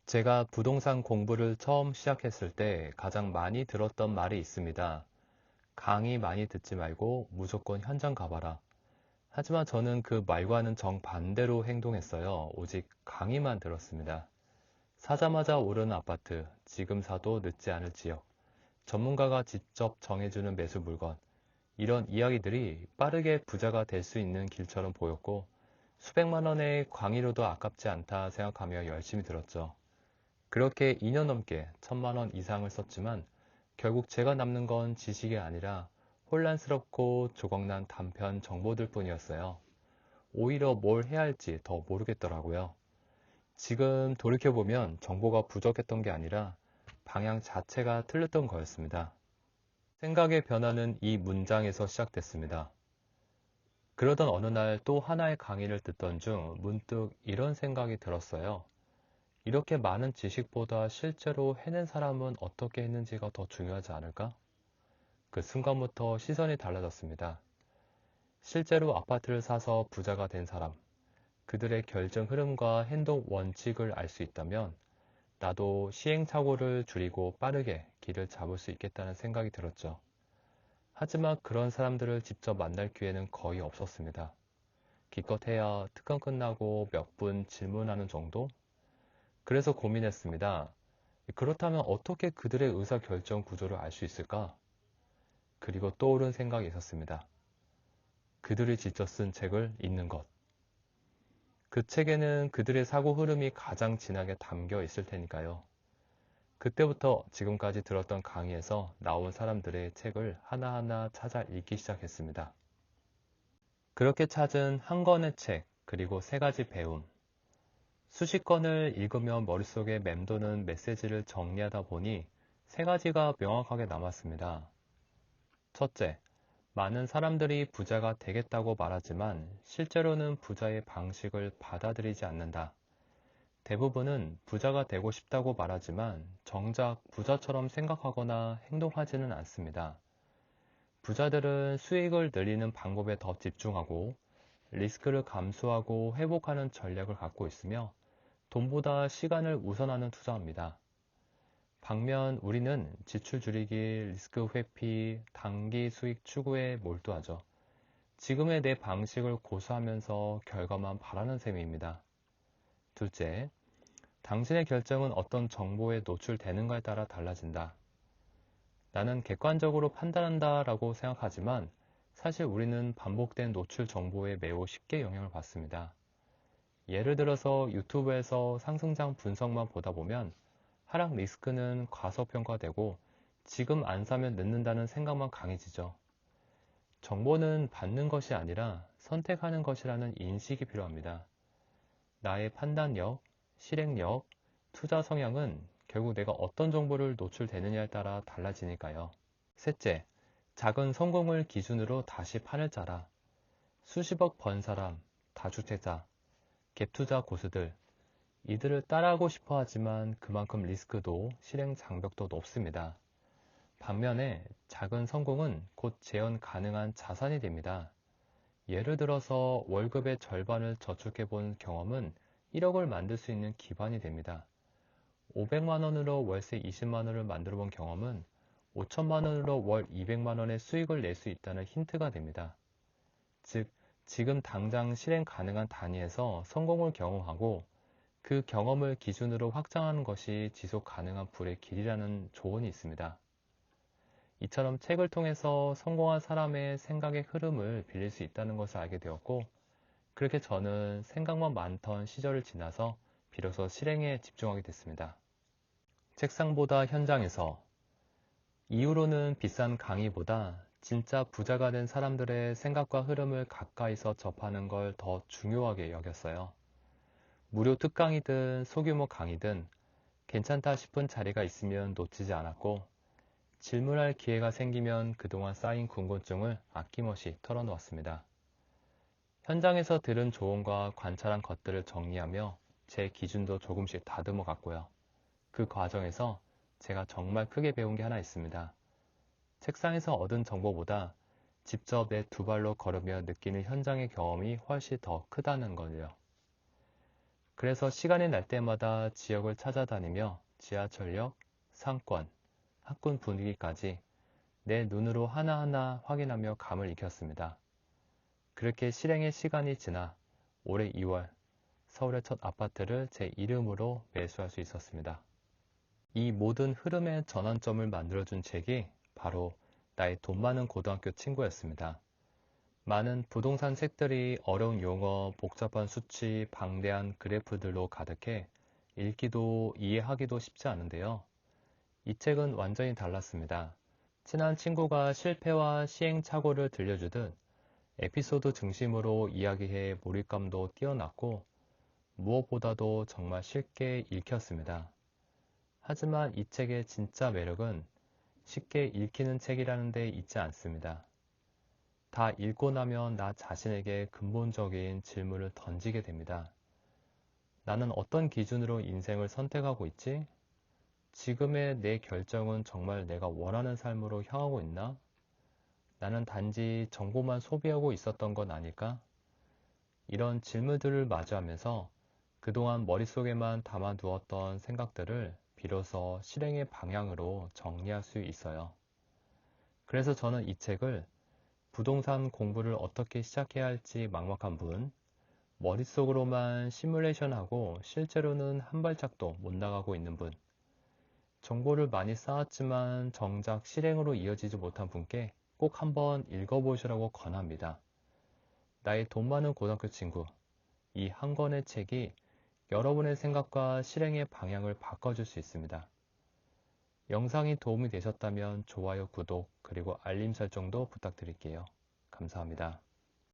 제가 부동산 공부를 처음 시작했을 때 가장 많이 들었던 말이 있습니다. 강의 많이 듣지 말고 무조건 현장 가봐라. 하지만 저는 그 말과는 정반대로 행동했어요. 오직 강의만 들었습니다. 사자마자 오르는 아파트, 지금 사도 늦지 않을 지역, 전문가가 직접 정해주는 매수 물건, 이런 이야기들이 빠르게 부자가 될 수 있는 길처럼 보였고, 수백만 원의 강의료도 아깝지 않다 생각하며 열심히 들었죠. 그렇게 2년 넘게 1,000만 원 이상을 썼지만 결국 제가 남는 건 지식이 아니라 혼란스럽고 조각난 단편 정보들 뿐이었어요. 오히려 뭘 해야 할지 더 모르겠더라고요. 지금 돌이켜보면 정보가 부족했던 게 아니라 방향 자체가 틀렸던 거였습니다. 생각의 변화는 이 문장에서 시작됐습니다. 그러던 어느 날 또 하나의 강의를 듣던 중 문득 이런 생각이 들었어요. 이렇게 많은 지식보다 실제로 해낸 사람은 어떻게 했는지가 더 중요하지 않을까? 그 순간부터 시선이 달라졌습니다. 실제로 아파트를 사서 부자가 된 사람, 그들의 결정 흐름과 행동 원칙을 알 수 있다면 나도 시행착오를 줄이고 빠르게 길을 잡을 수 있겠다는 생각이 들었죠. 하지만 그런 사람들을 직접 만날 기회는 거의 없었습니다. 기껏해야 특강 끝나고 몇 분 질문하는 정도? 그래서 고민했습니다. 그렇다면 어떻게 그들의 의사결정 구조를 알 수 있을까? 그리고 떠오른 생각이 있었습니다. 그들이 직접 쓴 책을 읽는 것. 그 책에는 그들의 사고 흐름이 가장 진하게 담겨 있을 테니까요. 그때부터 지금까지 들었던 강의에서 나온 사람들의 책을 하나하나 찾아 읽기 시작했습니다. 그렇게 찾은 한 권의 책, 그리고 세 가지 배움. 수십 권을 읽으며 머릿속에 맴도는 메시지를 정리하다 보니 세 가지가 명확하게 남았습니다. 첫째, 많은 사람들이 부자가 되겠다고 말하지만 실제로는 부자의 방식을 받아들이지 않는다. 대부분은 부자가 되고 싶다고 말하지만 정작 부자처럼 생각하거나 행동하지는 않습니다. 부자들은 수익을 늘리는 방법에 더 집중하고 리스크를 감수하고 회복하는 전략을 갖고 있으며 돈보다 시간을 우선하는 투자합니다. 반면 우리는 지출 줄이기, 리스크 회피, 단기 수익 추구에 몰두하죠. 지금의 내 방식을 고수하면서 결과만 바라는 셈입니다. 둘째, 당신의 결정은 어떤 정보에 노출되는가에 따라 달라진다. 나는 객관적으로 판단한다 라고 생각하지만 사실 우리는 반복된 노출 정보에 매우 쉽게 영향을 받습니다. 예를 들어서 유튜브에서 상승장 분석만 보다 보면 하락 리스크는 과소평가되고 지금 안 사면 늦는다는 생각만 강해지죠. 정보는 받는 것이 아니라 선택하는 것이라는 인식이 필요합니다. 나의 판단력, 실행력, 투자 성향은 결국 내가 어떤 정보를 노출되느냐에 따라 달라지니까요. 셋째, 작은 성공을 기준으로 다시 판을 짜라. 수십억 번 사람, 다주택자, 갭투자 고수들, 이들을 따라하고 싶어 하지만 그만큼 리스크도 실행 장벽도 높습니다. 반면에 작은 성공은 곧 재현 가능한 자산이 됩니다. 예를 들어서 월급의 절반을 저축해 본 경험은 1억을 만들 수 있는 기반이 됩니다. 500만 원으로 월세 20만 원을 만들어 본 경험은 5천만 원으로 월 200만 원의 수익을 낼 수 있다는 힌트가 됩니다. 즉, 지금 당장 실행 가능한 단위에서 성공을 경험하고 그 경험을 기준으로 확장하는 것이 지속 가능한 불의 길이라는 조언이 있습니다. 이처럼 책을 통해서 성공한 사람의 생각의 흐름을 빌릴 수 있다는 것을 알게 되었고, 그렇게 저는 생각만 많던 시절을 지나서 비로소 실행에 집중하게 됐습니다. 책상보다 현장에서, 이후로는 비싼 강의보다 진짜 부자가 된 사람들의 생각과 흐름을 가까이서 접하는 걸 더 중요하게 여겼어요. 무료 특강이든 소규모 강의든 괜찮다 싶은 자리가 있으면 놓치지 않았고, 질문할 기회가 생기면 그동안 쌓인 궁금증을 아낌없이 털어놓았습니다. 현장에서 들은 조언과 관찰한 것들을 정리하며 제 기준도 조금씩 다듬어 갔고요. 그 과정에서 제가 정말 크게 배운 게 하나 있습니다. 책상에서 얻은 정보보다 직접 내 두 발로 걸으며 느끼는 현장의 경험이 훨씬 더 크다는 거예요. 그래서 시간이 날 때마다 지역을 찾아다니며 지하철역, 상권, 학군 분위기까지 내 눈으로 하나하나 확인하며 감을 익혔습니다. 그렇게 실행의 시간이 지나 올해 2월 서울의 첫 아파트를 제 이름으로 매수할 수 있었습니다. 이 모든 흐름의 전환점을 만들어준 책이 바로 나의 돈 많은 고등학교 친구였습니다. 많은 부동산 책들이 어려운 용어, 복잡한 수치, 방대한 그래프들로 가득해 읽기도 이해하기도 쉽지 않은데요. 이 책은 완전히 달랐습니다. 친한 친구가 실패와 시행착오를 들려주듯 에피소드 중심으로 이야기해 몰입감도 뛰어났고 무엇보다도 정말 쉽게 읽혔습니다. 하지만 이 책의 진짜 매력은 쉽게 읽히는 책이라는 데 있지 않습니다. 다 읽고 나면 나 자신에게 근본적인 질문을 던지게 됩니다. 나는 어떤 기준으로 인생을 선택하고 있지? 지금의 내 결정은 정말 내가 원하는 삶으로 향하고 있나? 나는 단지 정보만 소비하고 있었던 건 아닐까? 이런 질문들을 마주하면서 그동안 머릿속에만 담아두었던 생각들을 비로소 실행의 방향으로 정리할 수 있어요. 그래서 저는 이 책을 부동산 공부를 어떻게 시작해야 할지 막막한 분, 머릿속으로만 시뮬레이션하고 실제로는 한 발짝도 못 나가고 있는 분, 정보를 많이 쌓았지만 정작 실행으로 이어지지 못한 분께 꼭 한번 읽어보시라고 권합니다. 나의 돈 많은 고등학교 친구, 이 한 권의 책이 여러분의 생각과 실행의 방향을 바꿔줄 수 있습니다. 영상이 도움이 되셨다면 좋아요, 구독, 그리고 알림 설정도 부탁드릴게요. 감사합니다.